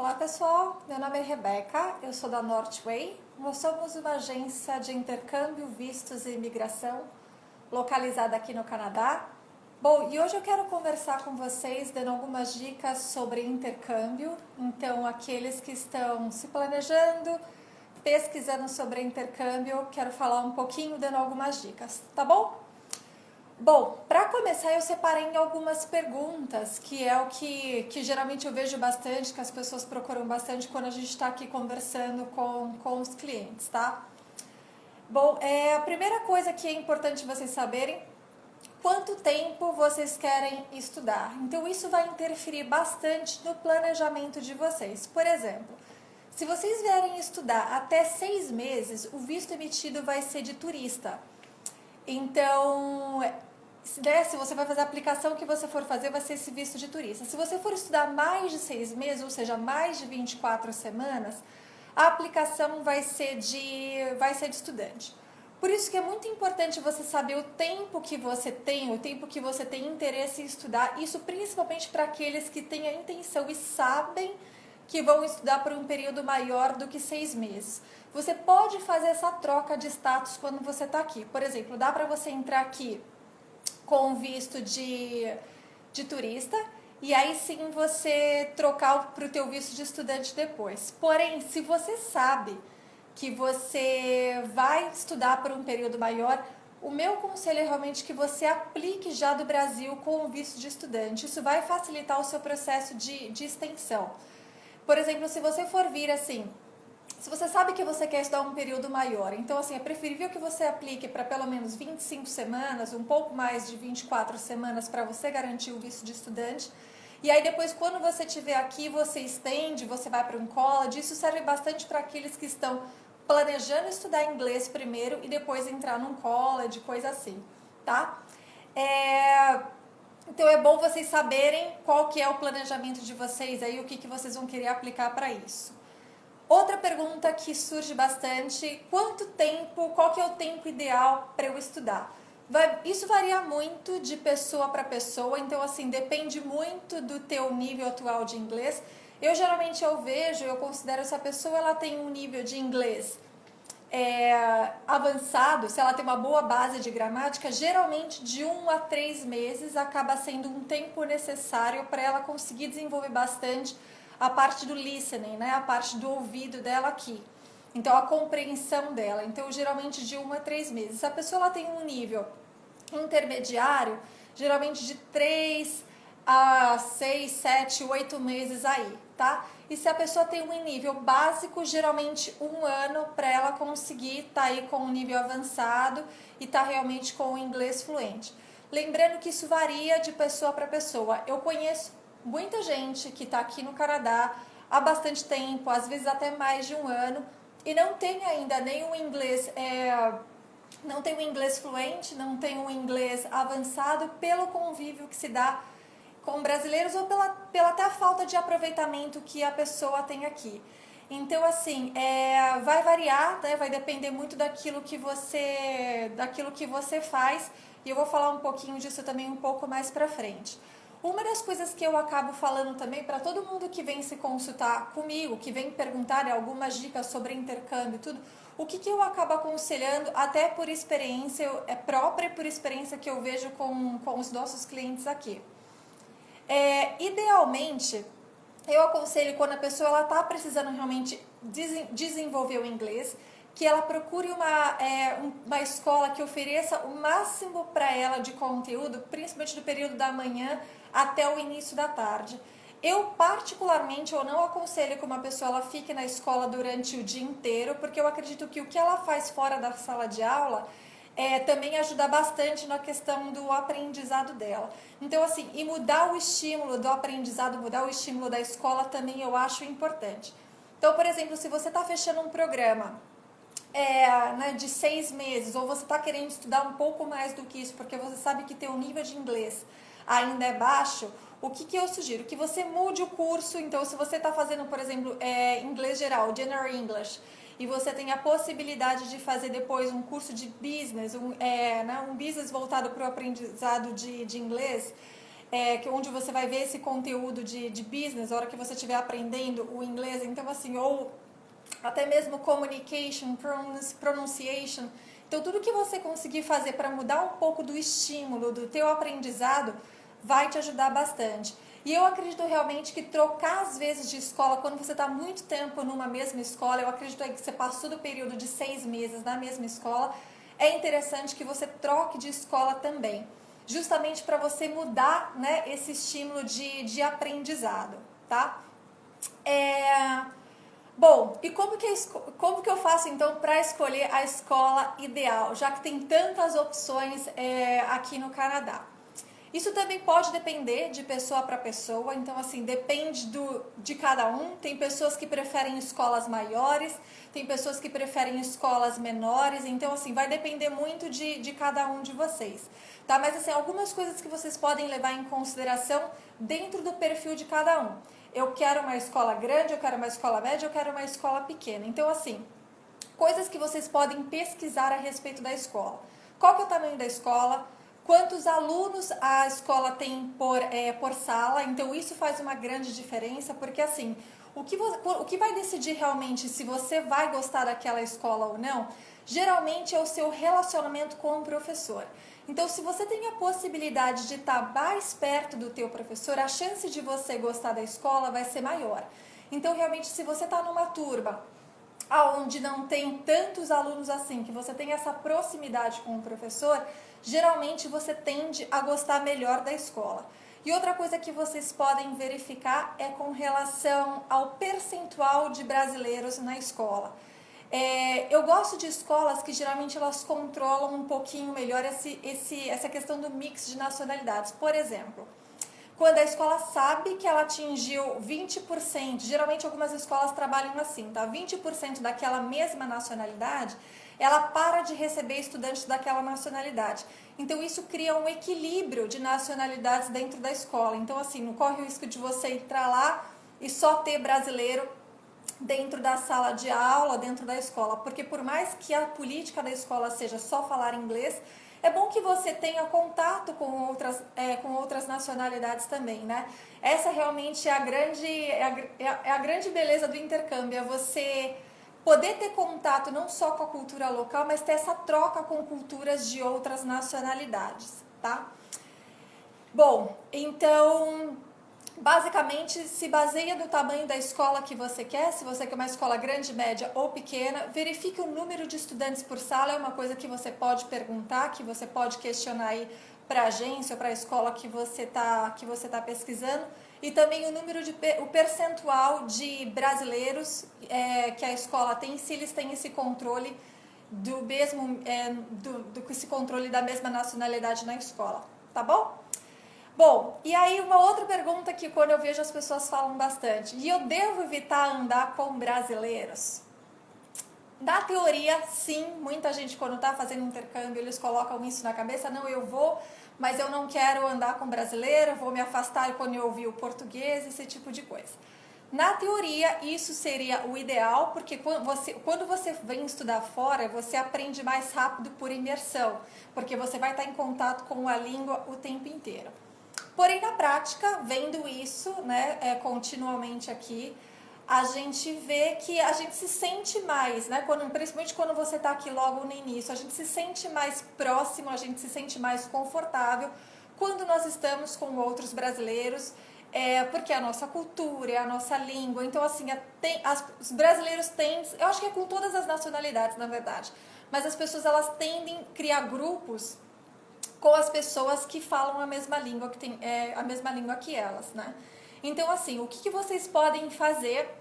Olá pessoal, meu nome é Rebeca, eu sou da Northway. Nós somos uma agência de intercâmbio, vistos e imigração localizada aqui no Canadá. Bom, e hoje eu quero conversar com vocês dando algumas dicas sobre intercâmbio. Então, aqueles que estão se planejando, pesquisando sobre intercâmbio, eu quero falar um pouquinho dando algumas dicas, tá bom? Bom, para começar eu separei algumas perguntas, que é o que geralmente eu vejo bastante, que as pessoas procuram bastante quando a gente está aqui conversando com os clientes, tá? Bom, a primeira coisa que é importante vocês saberem, quanto tempo vocês querem estudar. Então isso vai interferir bastante no planejamento de vocês. Por exemplo, se vocês vierem estudar até 6 meses, o visto emitido vai ser de turista. Então, se você vai fazer a aplicação que você for fazer, vai ser esse visto de turista. Se você for estudar mais de 6 meses, ou seja, mais de 24 semanas, a aplicação vai ser de estudante. Por isso que é muito importante você saber o tempo que você tem, o tempo que você tem interesse em estudar, isso principalmente para aqueles que têm a intenção e sabem que vão estudar por um período maior do que 6 meses. Você pode fazer essa troca de status quando você está aqui. Por exemplo, dá para você entrar aqui com visto de turista e aí sim você trocar para o teu visto de estudante depois. Porém, se você sabe que você vai estudar por um período maior, o meu conselho é realmente que você aplique já do Brasil com o visto de estudante. Isso vai facilitar o seu processo de extensão. Por exemplo, se você for vir assim, se você sabe que você quer estudar um período maior, então assim, é preferível que você aplique para pelo menos 25 semanas, um pouco mais de 24 semanas para você garantir o visto de estudante. E aí depois, quando você estiver aqui, você estende, você vai para um college. Isso serve bastante para aqueles que estão planejando estudar inglês primeiro e depois entrar num college, coisa assim, tá? Então é bom vocês saberem qual que é o planejamento de vocês aí, o que vocês vão querer aplicar para isso. Outra pergunta que surge bastante, quanto tempo, qual que é o tempo ideal para eu estudar? Isso varia muito de pessoa para pessoa, então assim, depende muito do teu nível atual de inglês. Eu considero essa pessoa, ela tem um nível de inglês avançado, se ela tem uma boa base de gramática, geralmente de 1 a 3 meses acaba sendo um tempo necessário para ela conseguir desenvolver bastante a parte do listening, né? A parte do ouvido dela aqui. Então, a compreensão dela. Então, geralmente de 1 a 3 meses. Se a pessoa ela tem um nível intermediário, geralmente de 3 a 6, 7, 8 meses aí, tá? E se a pessoa tem um nível básico, geralmente 1 ano para ela conseguir estar aí com um nível avançado e estar realmente com o inglês fluente. Lembrando que isso varia de pessoa para pessoa. Eu conheço muita gente que está aqui no Canadá há bastante tempo, às vezes até mais de 1 ano, e não tem ainda nenhum inglês, não tem um inglês fluente, não tem um inglês avançado pelo convívio que se dá com brasileiros ou pela até a falta de aproveitamento que a pessoa tem aqui. Então, assim, vai variar, né? Vai depender muito daquilo que você faz, e eu vou falar um pouquinho disso também um pouco mais pra frente. Uma das coisas que eu acabo falando também para todo mundo que vem se consultar comigo, que vem perguntar algumas dicas sobre intercâmbio e tudo, o que eu acabo aconselhando, até por experiência própria e por experiência que eu vejo com os nossos clientes aqui. Idealmente, eu aconselho quando a pessoa está precisando realmente desenvolver o inglês, que ela procure uma escola que ofereça o máximo para ela de conteúdo, principalmente do período da manhã até o início da tarde. Eu, particularmente, eu não aconselho que uma pessoa ela fique na escola durante o dia inteiro, porque eu acredito que o que ela faz fora da sala de aula também ajuda bastante na questão do aprendizado dela. Então, assim, e mudar o estímulo do aprendizado, mudar o estímulo da escola também eu acho importante. Então, por exemplo, se você está fechando um programa de 6 meses, ou você está querendo estudar um pouco mais do que isso, porque você sabe que teu nível de inglês ainda é baixo, o que eu sugiro? Que você mude o curso. Então, se você está fazendo, por exemplo, inglês geral, General English, e você tem a possibilidade de fazer depois um curso de business, um business voltado para o aprendizado de inglês, onde você vai ver esse conteúdo de business, a hora que você estiver aprendendo o inglês, então assim, ou até mesmo communication, pronunciation. Então tudo que você conseguir fazer para mudar um pouco do estímulo do teu aprendizado vai te ajudar bastante. E eu acredito realmente que trocar às vezes de escola, quando você está muito tempo numa mesma escola, eu acredito que você passou do período de 6 meses na mesma escola, é interessante que você troque de escola também, justamente para você mudar, né, esse estímulo de aprendizado, tá? Bom, e como que eu faço então para escolher a escola ideal, já que tem tantas opções aqui no Canadá? Isso também pode depender de pessoa para pessoa, então assim, depende de cada um. Tem pessoas que preferem escolas maiores, tem pessoas que preferem escolas menores, então assim, vai depender muito de cada um de vocês, tá? Mas assim, algumas coisas que vocês podem levar em consideração dentro do perfil de cada um. Eu quero uma escola grande, eu quero uma escola média, eu quero uma escola pequena. Então assim, coisas que vocês podem pesquisar a respeito da escola. Qual que é o tamanho da escola? Quantos alunos a escola tem por sala? Então isso faz uma grande diferença, porque assim, o que vai decidir realmente se você vai gostar daquela escola ou não, geralmente é o seu relacionamento com o professor. Então se você tem a possibilidade de estar mais perto do teu professor, a chance de você gostar da escola vai ser maior. Então realmente se você está numa turma onde não tem tantos alunos assim, que você tem essa proximidade com o professor, geralmente você tende a gostar melhor da escola. E outra coisa que vocês podem verificar é com relação ao percentual de brasileiros na escola. Eu gosto de escolas que geralmente elas controlam um pouquinho melhor essa questão do mix de nacionalidades. Por exemplo, quando a escola sabe que ela atingiu 20%, geralmente algumas escolas trabalham assim, tá? 20% daquela mesma nacionalidade, ela para de receber estudantes daquela nacionalidade. Então isso cria um equilíbrio de nacionalidades dentro da escola. Então assim, não corre o risco de você entrar lá e só ter brasileiro dentro da sala de aula, dentro da escola, porque por mais que a política da escola seja só falar inglês, é bom que você tenha contato com outras nacionalidades também, né? Essa realmente é a grande beleza do intercâmbio, é você poder ter contato não só com a cultura local, mas ter essa troca com culturas de outras nacionalidades, tá? Bom, então basicamente se baseia no tamanho da escola que você quer, se você quer uma escola grande, média ou pequena, verifique o número de estudantes por sala, é uma coisa que você pode perguntar, que você pode questionar aí para a agência ou para a escola que você tá pesquisando, e também o percentual de brasileiros que a escola tem, se eles têm esse controle esse controle da mesma nacionalidade na escola, tá bom? Bom, e aí uma outra pergunta que quando eu vejo as pessoas falam bastante, e eu devo evitar andar com brasileiros? Na teoria, sim, muita gente quando está fazendo intercâmbio, eles colocam isso na cabeça, não, eu vou, mas eu não quero andar com brasileiro, vou me afastar quando eu ouvir o português, esse tipo de coisa. Na teoria, isso seria o ideal, porque quando você vem estudar fora, você aprende mais rápido por imersão, porque você vai estar em contato com a língua o tempo inteiro. Porém, na prática, vendo isso, né, continuamente aqui, a gente vê que a gente se sente mais, né, principalmente quando você está aqui logo no início, a gente se sente mais próximo, a gente se sente mais confortável quando nós estamos com outros brasileiros, porque é a nossa cultura, é a nossa língua. Então, assim, os brasileiros têm, eu acho que é com todas as nacionalidades, na verdade, mas as pessoas elas tendem a criar grupos com as pessoas que falam a mesma língua, que tem a mesma língua que elas, né? Então, assim, o que vocês podem fazer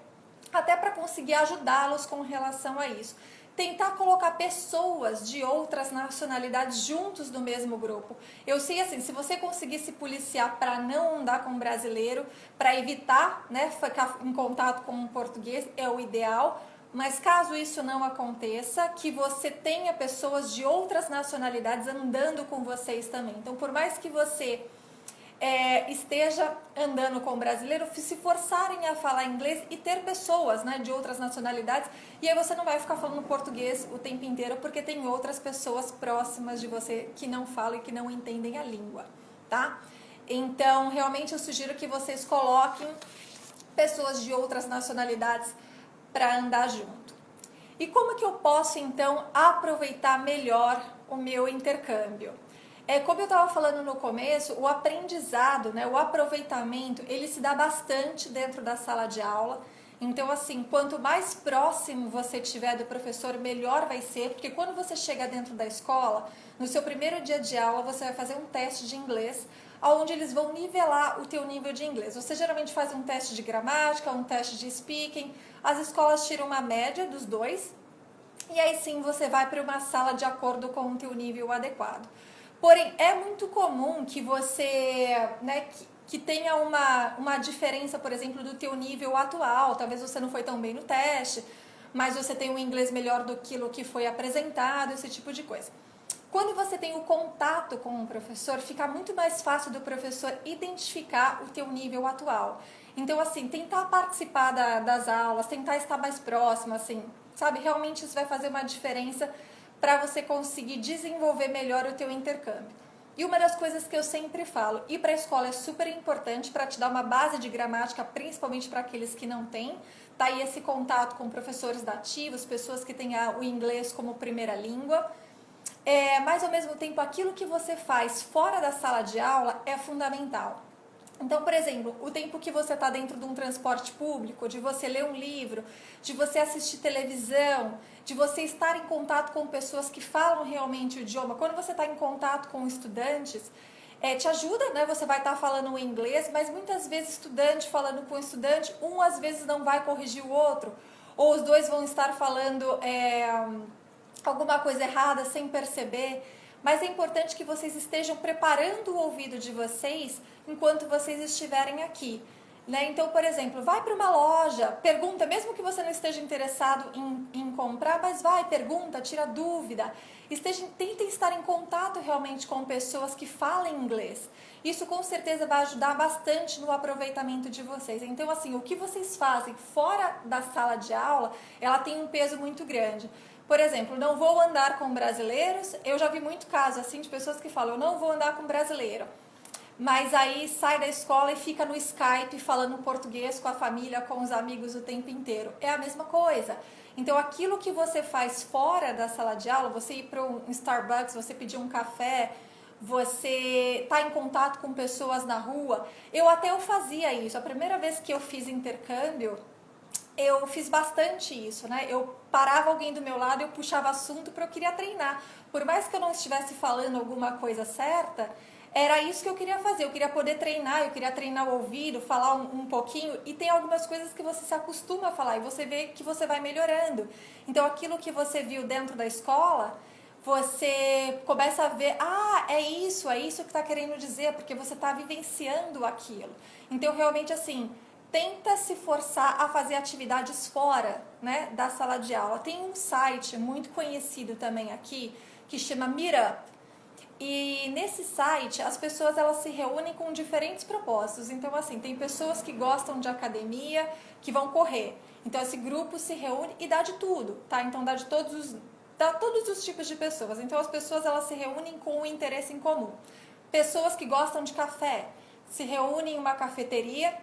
até para conseguir ajudá-los com relação a isso? Tentar colocar pessoas de outras nacionalidades juntos no mesmo grupo. Eu sei, assim, se você conseguir se policiar para não andar com um brasileiro, para evitar, né, ficar em contato com um português, é o ideal. Mas caso isso não aconteça, que você tenha pessoas de outras nacionalidades andando com vocês também. Então, por mais que você esteja andando com brasileiro, se forçarem a falar inglês e ter pessoas, né, de outras nacionalidades, e aí você não vai ficar falando português o tempo inteiro, porque tem outras pessoas próximas de você que não falam e que não entendem a língua, tá? Então, realmente eu sugiro que vocês coloquem pessoas de outras nacionalidades para andar junto. E como que eu posso, então, aproveitar melhor o meu intercâmbio? Como eu estava falando no começo, o aprendizado, né, o aproveitamento, ele se dá bastante dentro da sala de aula. Então, assim, quanto mais próximo você tiver do professor, melhor vai ser, porque quando você chega dentro da escola, no seu primeiro dia de aula, você vai fazer um teste de inglês, onde eles vão nivelar o teu nível de inglês. Você geralmente faz um teste de gramática, um teste de speaking, as escolas tiram uma média dos dois, e aí sim você vai para uma sala de acordo com o teu nível adequado. Porém, é muito comum que você, né, que tenha uma diferença, por exemplo, do teu nível atual. Talvez você não foi tão bem no teste, mas você tem um inglês melhor do que foi apresentado, esse tipo de coisa. Quando você tem o contato com o professor, fica muito mais fácil do professor identificar o teu nível atual. Então, assim, tentar participar das aulas, tentar estar mais próximo, assim, sabe? Realmente isso vai fazer uma diferença para você conseguir desenvolver melhor o teu intercâmbio. E uma das coisas que eu sempre falo, ir para a escola é super importante para te dar uma base de gramática, principalmente para aqueles que não têm. Tá aí esse contato com professores nativos, pessoas que têm o inglês como primeira língua. Mas ao mesmo tempo, aquilo que você faz fora da sala de aula é fundamental. Então, por exemplo, o tempo que você está dentro de um transporte público, de você ler um livro, de você assistir televisão, de você estar em contato com pessoas que falam realmente o idioma. Quando você está em contato com estudantes, te ajuda, né? Você vai estar falando o inglês, mas muitas vezes estudante falando com estudante, um às vezes não vai corrigir o outro, ou os dois vão estar falando alguma coisa errada sem perceber. Mas é importante que vocês estejam preparando o ouvido de vocês enquanto vocês estiverem aqui. Né? Então, por exemplo, vai para uma loja, pergunta, mesmo que você não esteja interessado em comprar, mas vai, pergunta, tira dúvida. Tentem estar em contato realmente com pessoas que falam inglês. Isso com certeza vai ajudar bastante no aproveitamento de vocês. Então, assim, o que vocês fazem fora da sala de aula, ela tem um peso muito grande. Por exemplo, não vou andar com brasileiros. Eu já vi muito caso assim de pessoas que falam, eu não vou andar com brasileiro. Mas aí sai da escola e fica no Skype falando português com a família, com os amigos o tempo inteiro. É a mesma coisa. Então, aquilo que você faz fora da sala de aula, você ir para um Starbucks, você pedir um café, você tá em contato com pessoas na rua. Eu fazia isso. A primeira vez que eu fiz intercâmbio, eu fiz bastante isso, né? Eu parava alguém do meu lado, eu puxava assunto porque eu queria treinar. Por mais que eu não estivesse falando alguma coisa certa, era isso que eu queria fazer. Eu queria poder treinar, eu queria treinar o ouvido, falar um pouquinho. E tem algumas coisas que você se acostuma a falar e você vê que você vai melhorando. Então, aquilo que você viu dentro da escola, você começa a ver, é isso que está querendo dizer, porque você está vivenciando aquilo. Então, realmente, assim, tenta se forçar a fazer atividades fora, né, da sala de aula. Tem um site muito conhecido também aqui, que chama Meetup. E nesse site, as pessoas elas se reúnem com diferentes propósitos. Então, assim, tem pessoas que gostam de academia, que vão correr. Então, esse grupo se reúne e dá de tudo, tá? Então, dá todos os tipos de pessoas. Então, as pessoas elas se reúnem com um interesse em comum. Pessoas que gostam de café se reúnem em uma cafeteria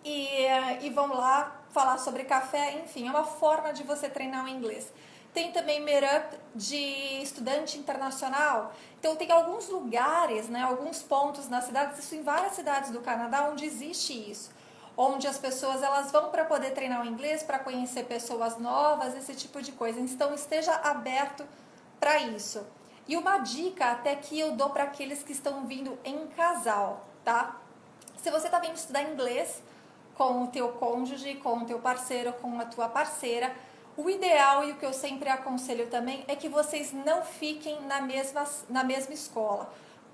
e vão lá falar sobre café. Enfim, é uma forma de você treinar o inglês. Tem também meetup de estudante internacional. Então, tem alguns lugares, né, alguns pontos nas cidades, isso em várias cidades do Canadá, onde existe isso. Onde as pessoas elas vão para poder treinar o inglês, para conhecer pessoas novas, esse tipo de coisa. Então, esteja aberto para isso. E uma dica até que eu dou para aqueles que estão vindo em casal, tá? Se você está vindo estudar inglês com o teu cônjuge, com o teu parceiro, com a tua parceira, o ideal e o que eu sempre aconselho também é que vocês não fiquem na mesma escola.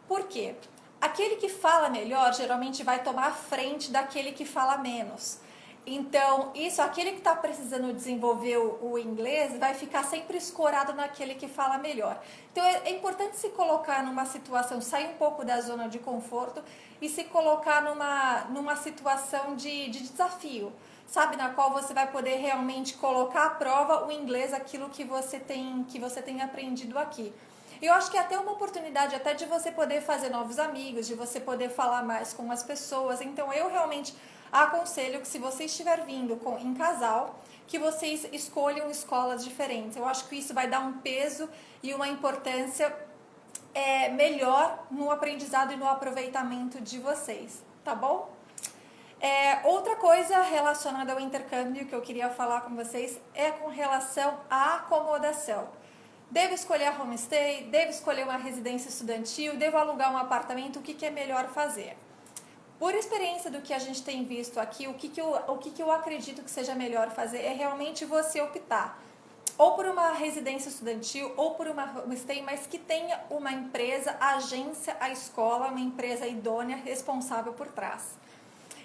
Por quê? Aquele que fala melhor geralmente vai tomar a frente daquele que fala menos. Então, aquele que está precisando desenvolver o inglês vai ficar sempre escorado naquele que fala melhor. Então, é importante se colocar numa situação, sair um pouco da zona de conforto e se colocar numa situação de desafio, sabe? Na qual você vai poder realmente colocar à prova o inglês, aquilo que você tem aprendido aqui. Eu acho que é até uma oportunidade até de você poder fazer novos amigos, de você poder falar mais com as pessoas. Então eu realmente aconselho que se você estiver vindo em casal, que vocês escolham escolas diferentes. Eu acho que isso vai dar um peso e uma importância melhor no aprendizado e no aproveitamento de vocês, tá bom? Outra coisa relacionada ao intercâmbio que eu queria falar com vocês é com relação à acomodação. Devo escolher a homestay? Devo escolher uma residência estudantil? Devo alugar um apartamento? O que é melhor fazer? Por experiência do que a gente tem visto aqui, o que eu acredito que seja melhor fazer é realmente você optar ou por uma residência estudantil ou por uma homestay, mas que tenha uma empresa, a agência, a escola, uma empresa idônea responsável por trás.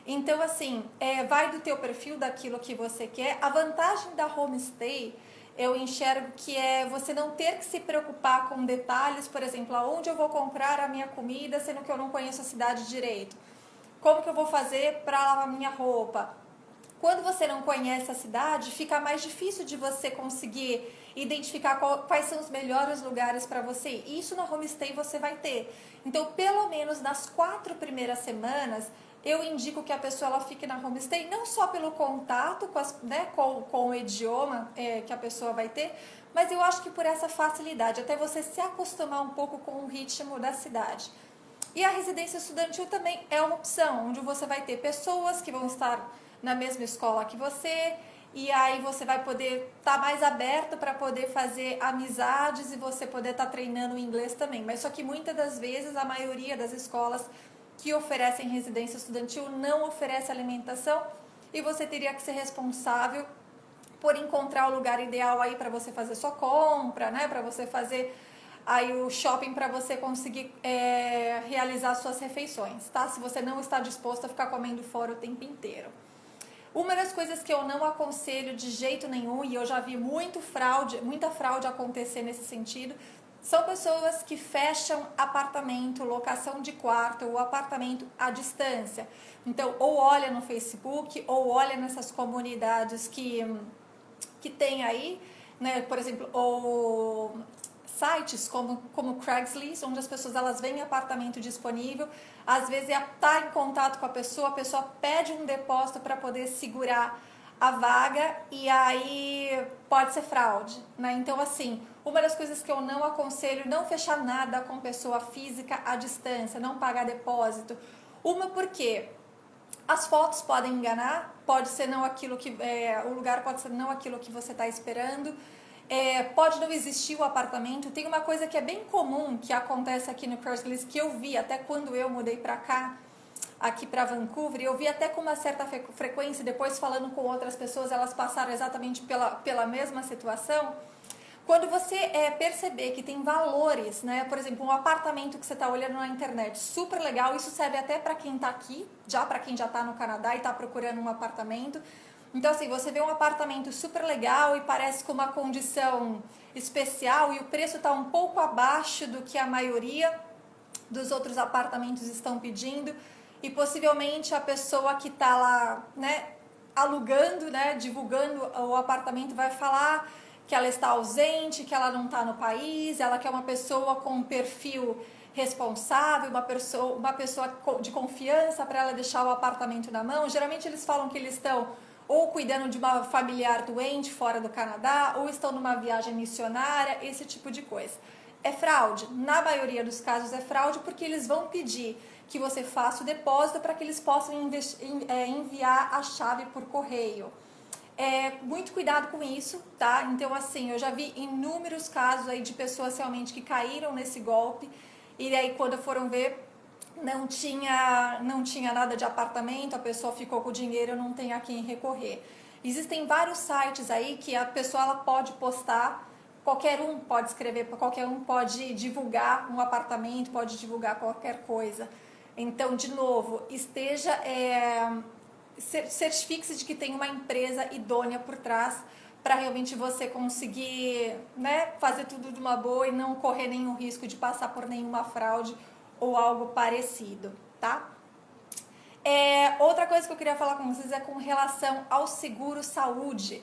Então, assim, vai do teu perfil, daquilo que você quer. A vantagem da homestay, eu enxergo que é você não ter que se preocupar com detalhes, por exemplo, aonde eu vou comprar a minha comida, sendo que eu não conheço a cidade direito. Como que eu vou fazer para lavar minha roupa? Quando você não conhece a cidade, fica mais difícil de você conseguir identificar quais são os melhores lugares para você ir. E isso na homestay você vai ter. Então, pelo menos nas 4 primeiras semanas, eu indico que a pessoa ela fique na homestay, não só pelo contato com o idioma que a pessoa vai ter, mas eu acho que por essa facilidade, até você se acostumar um pouco com o ritmo da cidade. E a residência estudantil também é uma opção, onde você vai ter pessoas que vão estar na mesma escola que você, e aí você vai poder estar mais aberto para poder fazer amizades e você poder estar treinando o inglês também. Mas só que muitas das vezes, a maioria das escolas que oferecem residência estudantil não oferece alimentação e você teria que ser responsável por encontrar o lugar ideal aí para você fazer sua compra, né? Para você fazer aí o shopping para você conseguir realizar suas refeições, tá? Se você não está disposto a ficar comendo fora o tempo inteiro. Uma das coisas que eu não aconselho de jeito nenhum, e eu já vi muita fraude acontecer nesse sentido, são pessoas que fecham apartamento, locação de quarto ou apartamento à distância. Então, ou olha no Facebook, ou olha nessas comunidades que tem aí, né? Por exemplo, ou sites como Craigslist, onde as pessoas elas veem apartamento disponível, às vezes está em contato com a pessoa pede um depósito para poder segurar a vaga e aí pode ser fraude, né? Então, assim, uma das coisas que eu não aconselho, não fechar nada com pessoa física à distância, não pagar depósito. Uma porque as fotos podem enganar, pode ser não aquilo que o lugar pode ser não aquilo que você está esperando. Pode não existir o apartamento. Tem uma coisa que é bem comum que acontece aqui no Craigslist, que eu vi até quando eu mudei para cá, aqui para Vancouver, e eu vi até com uma certa frequência, depois falando com outras pessoas, elas passaram exatamente pela mesma situação. Quando você perceber que tem valores, né? Por exemplo, um apartamento que você está olhando na internet, super legal, isso serve até para quem está aqui, já para quem já está no Canadá e está procurando um apartamento. Então, assim, você vê um apartamento super legal e parece com uma condição especial e o preço está um pouco abaixo do que a maioria dos outros apartamentos estão pedindo e possivelmente a pessoa que está lá, né, alugando, né, divulgando o apartamento vai falar que ela está ausente, que ela não está no país, ela quer uma pessoa com um perfil responsável, uma pessoa de confiança para ela deixar o apartamento na mão. Geralmente eles falam que eles estão ou cuidando de uma familiar doente fora do Canadá, ou estão numa viagem missionária, esse tipo de coisa. É fraude? Na maioria dos casos é fraude porque eles vão pedir que você faça o depósito para que eles possam enviar a chave por correio. Muito cuidado com isso, tá? Então, assim, eu já vi inúmeros casos aí de pessoas realmente que caíram nesse golpe e aí quando foram ver não tinha nada de apartamento, a pessoa ficou com o dinheiro, não tem a quem recorrer. Existem vários sites aí que a pessoa ela pode postar, qualquer um pode escrever, qualquer um pode divulgar um apartamento, pode divulgar qualquer coisa. Então, de novo, certifique-se de que tem uma empresa idônea por trás para realmente você conseguir, né, fazer tudo de uma boa e não correr nenhum risco de passar por nenhuma fraude ou algo parecido, tá? Outra coisa que eu queria falar com vocês é com relação ao seguro saúde.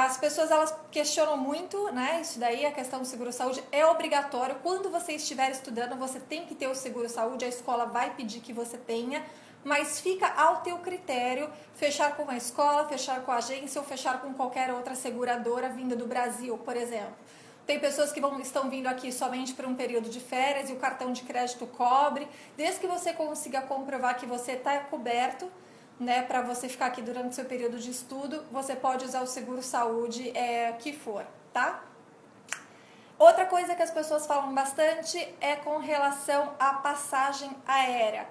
As pessoas elas questionam muito, né? Isso daí, a questão do seguro-saúde é obrigatório. Quando você estiver estudando, você tem que ter o seguro-saúde, a escola vai pedir que você tenha, mas fica ao teu critério fechar com a escola, fechar com a agência ou fechar com qualquer outra seguradora vinda do Brasil, por exemplo. Tem pessoas que estão vindo aqui somente por um período de férias e o cartão de crédito cobre. Desde que você consiga comprovar que você está coberto, né, para você ficar aqui durante o seu período de estudo, você pode usar o seguro-saúde que for, tá? Outra coisa que as pessoas falam bastante é com relação à passagem aérea.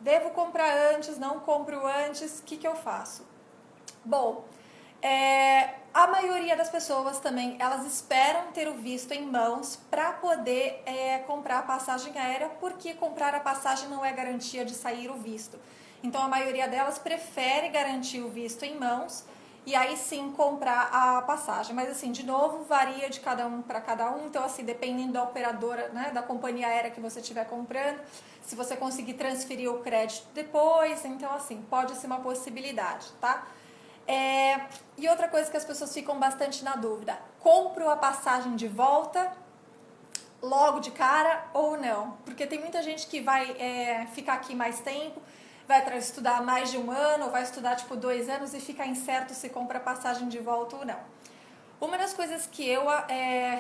Devo comprar antes, não compro antes, o que eu faço? Bom, a maioria das pessoas também, elas esperam ter o visto em mãos para poder comprar a passagem aérea, porque comprar a passagem não é garantia de sair o visto. Então, a maioria delas prefere garantir o visto em mãos e aí sim comprar a passagem. Mas assim, de novo, varia de cada um para cada um. Então, assim, dependendo da operadora, né, da companhia aérea que você estiver comprando, se você conseguir transferir o crédito depois, então assim, pode ser uma possibilidade, tá? E outra coisa que as pessoas ficam bastante na dúvida: compro a passagem de volta logo de cara ou não? Porque tem muita gente que vai ficar aqui mais tempo, vai estudar mais de um ano, ou vai estudar tipo 2 anos e fica incerto se compra a passagem de volta ou não. Uma das coisas que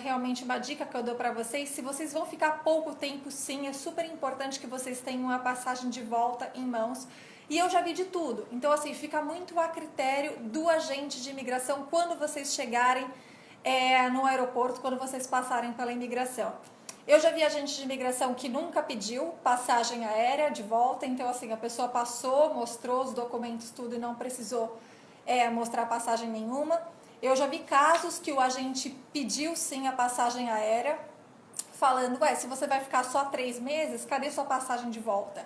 realmente uma dica que eu dou para vocês, se vocês vão ficar pouco tempo, sim, é super importante que vocês tenham uma passagem de volta em mãos. E eu já vi de tudo. Então, assim, fica muito a critério do agente de imigração quando vocês chegarem no aeroporto, quando vocês passarem pela imigração. Eu já vi agente de imigração que nunca pediu passagem aérea de volta, então assim, a pessoa passou, mostrou os documentos, tudo e não precisou mostrar passagem nenhuma. Eu já vi casos que o agente pediu sim a passagem aérea, falando, se você vai ficar só 3 meses, cadê sua passagem de volta?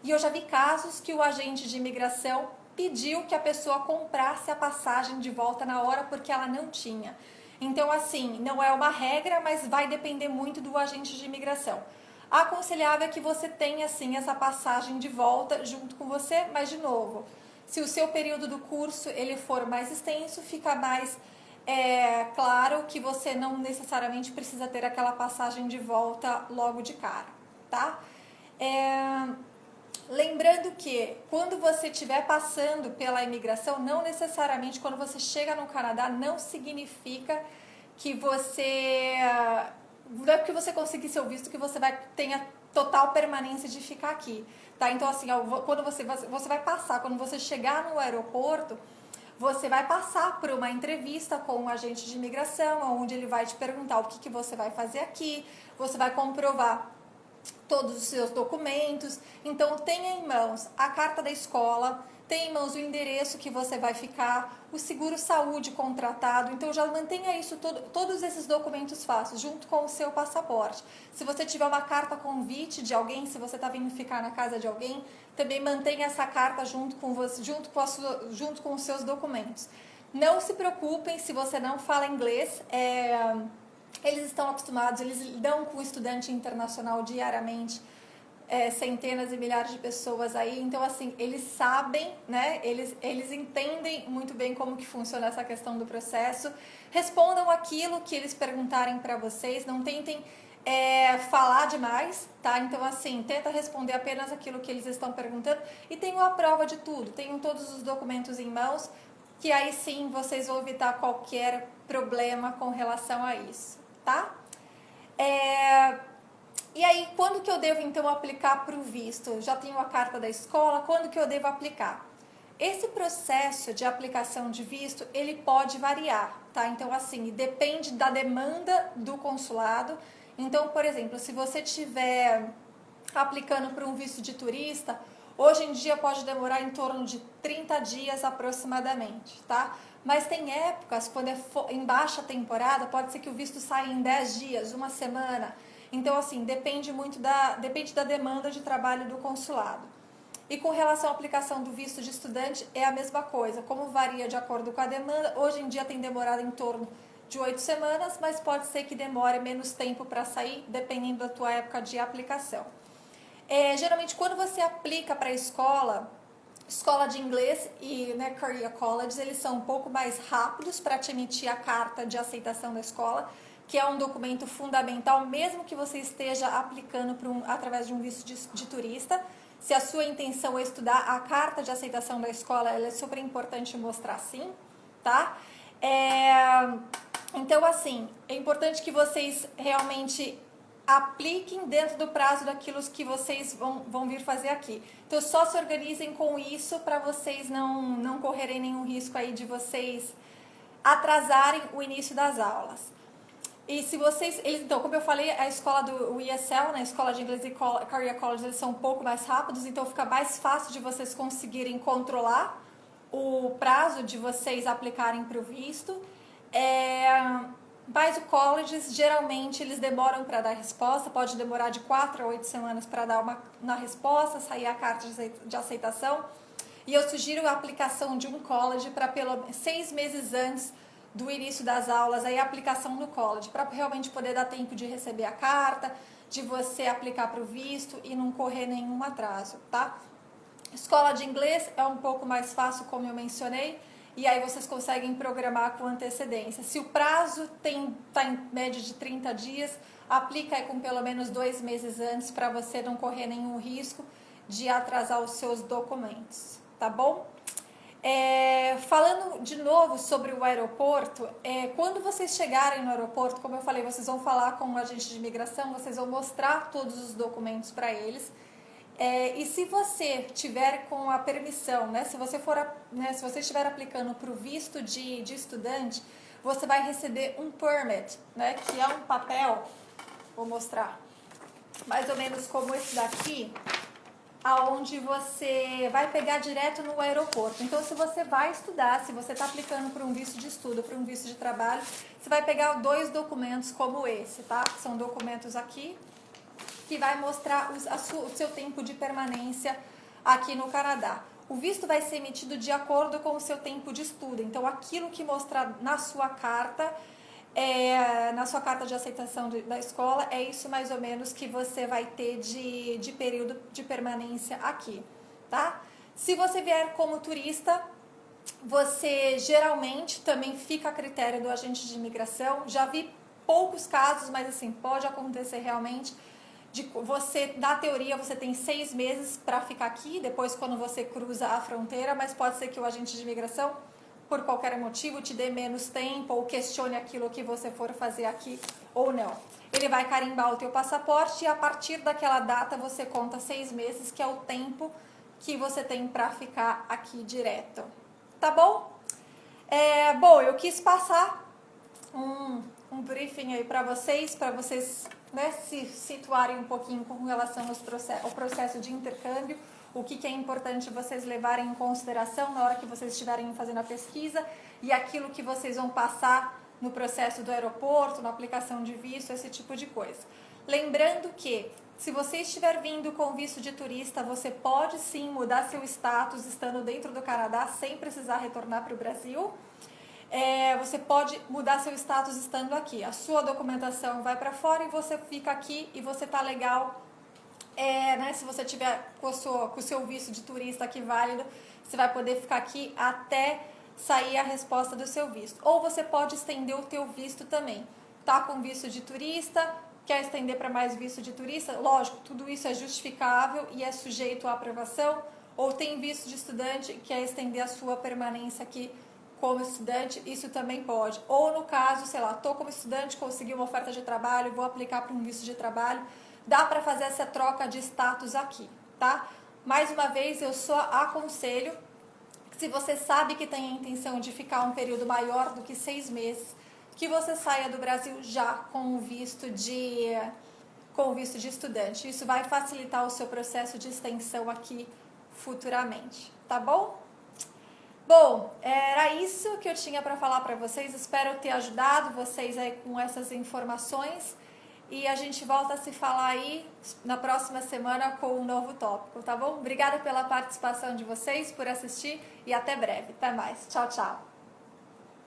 E eu já vi casos que o agente de imigração pediu que a pessoa comprasse a passagem de volta na hora porque ela não tinha. Então, assim, não é uma regra, mas vai depender muito do agente de imigração. Aconselhável é que você tenha, sim, essa passagem de volta junto com você, mas, de novo, se o seu período do curso ele for mais extenso, fica mais claro que você não necessariamente precisa ter aquela passagem de volta logo de cara, tá? Lembrando que quando você estiver passando pela imigração, não necessariamente quando você chega no Canadá, não significa que você não é porque você conseguir seu visto que você vai tenha total permanência de ficar aqui, tá? Então assim, quando você vai passar, quando você chegar no aeroporto, você vai passar por uma entrevista com um agente de imigração, onde ele vai te perguntar o que você vai fazer aqui, você vai comprovar todos os seus documentos. Então tenha em mãos a carta da escola, tenha em mãos o endereço que você vai ficar, o seguro-saúde contratado. Então já mantenha isso, todos esses documentos fáceis, junto com o seu passaporte. Se você tiver uma carta convite de alguém, se você está vindo ficar na casa de alguém, também mantenha essa carta junto com você, junto com os seus documentos. Não se preocupem se você não fala inglês, eles estão acostumados, eles lidam com estudante internacional diariamente, centenas e milhares de pessoas aí, então assim, eles sabem, né, eles entendem muito bem como que funciona essa questão do processo. Respondam aquilo que eles perguntarem para vocês, não tentem falar demais, tá? Então assim, tenta responder apenas aquilo que eles estão perguntando e tenham a prova de tudo, tenham todos os documentos em mãos, que aí sim vocês vão evitar qualquer problema com relação a isso, tá? E aí, quando que eu devo então aplicar para o visto? Já tenho a carta da escola, quando que eu devo aplicar? Esse processo de aplicação de visto, ele pode variar, tá? Então, assim, depende da demanda do consulado. Então, por exemplo, se você estiver aplicando para um visto de turista, hoje em dia pode demorar em torno de 30 dias aproximadamente, tá? Mas tem épocas, quando em baixa temporada, pode ser que o visto saia em 10 dias, uma semana. Então, assim, depende da demanda de trabalho do consulado. E com relação à aplicação do visto de estudante, é a mesma coisa. Como varia de acordo com a demanda, hoje em dia tem demorado em torno de 8 semanas, mas pode ser que demore menos tempo para sair, dependendo da tua época de aplicação. Geralmente, quando você aplica para a escola, escola de inglês e Career Colleges, eles são um pouco mais rápidos para te emitir a carta de aceitação da escola, que é um documento fundamental, mesmo que você esteja aplicando através de um visto de turista. Se a sua intenção é estudar, a carta de aceitação da escola, ela é super importante mostrar sim, tá? Então, assim, é importante que vocês realmente apliquem dentro do prazo daquilo que vocês vão vir fazer aqui. Então, só se organizem com isso para vocês não correrem nenhum risco aí de vocês atrasarem o início das aulas. E se vocês, então, como eu falei, a escola do ESL, né, a escola de inglês e Career College, eles são um pouco mais rápidos, então fica mais fácil de vocês conseguirem controlar o prazo de vocês aplicarem para o visto. Mas o colleges, geralmente, eles demoram para dar resposta, pode demorar de 4 a 8 semanas para dar uma resposta, sair a carta de aceitação. E eu sugiro a aplicação de um college para pelo menos 6 meses antes do início das aulas, aí a aplicação no college, para realmente poder dar tempo de receber a carta, de você aplicar para o visto e não correr nenhum atraso, tá? Escola de inglês é um pouco mais fácil, como eu mencionei, e aí vocês conseguem programar com antecedência. Se o prazo está em média de 30 dias, aplica aí com pelo menos 2 meses antes para você não correr nenhum risco de atrasar os seus documentos, tá bom? Falando de novo sobre o aeroporto, quando vocês chegarem no aeroporto, como eu falei, vocês vão falar com o agente de imigração, vocês vão mostrar todos os documentos para eles. E se você tiver com a permissão, né, se você estiver aplicando para o visto de estudante, você vai receber um permit, né, que é um papel, vou mostrar, mais ou menos como esse daqui, aonde você vai pegar direto no aeroporto. Então, se você vai estudar, se você está aplicando para um visto de estudo, para um visto de trabalho, você vai pegar 2 documentos como esse, tá? São documentos aqui que vai mostrar o seu tempo de permanência aqui no Canadá. O visto vai ser emitido de acordo com o seu tempo de estudo. Então, aquilo que mostrar na sua carta de aceitação da escola, é isso mais ou menos que você vai ter de período de permanência aqui, tá? Se você vier como turista, você geralmente também fica a critério do agente de imigração. Já vi poucos casos, mas assim, pode acontecer realmente. Na teoria, você tem 6 meses para ficar aqui, depois quando você cruza a fronteira, mas pode ser que o agente de imigração, por qualquer motivo, te dê menos tempo ou questione aquilo que você for fazer aqui ou não. Ele vai carimbar o teu passaporte e a partir daquela data você conta 6 meses, que é o tempo que você tem para ficar aqui direto. Tá bom? Bom, eu quis passar um briefing aí para vocês, né, se situarem um pouquinho com relação ao processo de intercâmbio, o que é importante vocês levarem em consideração na hora que vocês estiverem fazendo a pesquisa e aquilo que vocês vão passar no processo do aeroporto, na aplicação de visto, esse tipo de coisa. Lembrando que, se você estiver vindo com visto de turista, você pode sim mudar seu status estando dentro do Canadá sem precisar retornar para o Brasil. Você pode mudar seu status estando aqui. A sua documentação vai para fora e você fica aqui e você tá legal. Né, se você tiver com o seu visto de turista aqui válido, você vai poder ficar aqui até sair a resposta do seu visto. Ou você pode estender o teu visto também. Tá com visto de turista, quer estender para mais visto de turista? Lógico, tudo isso é justificável e é sujeito à aprovação. Ou tem visto de estudante, quer estender a sua permanência aqui como estudante, isso também pode. Ou no caso, sei lá, tô como estudante, consegui uma oferta de trabalho, vou aplicar para um visto de trabalho, dá para fazer essa troca de status aqui, tá? Mais uma vez, eu só aconselho, se você sabe que tem a intenção de ficar um período maior do que 6 meses, que você saia do Brasil já com o visto de estudante. Isso vai facilitar o seu processo de extensão aqui futuramente, tá bom? Bom, era isso que eu tinha para falar para vocês. Espero ter ajudado vocês aí com essas informações. E a gente volta a se falar aí na próxima semana com um novo tópico, tá bom? Obrigada pela participação de vocês, por assistir e até breve. Até mais. Tchau, tchau.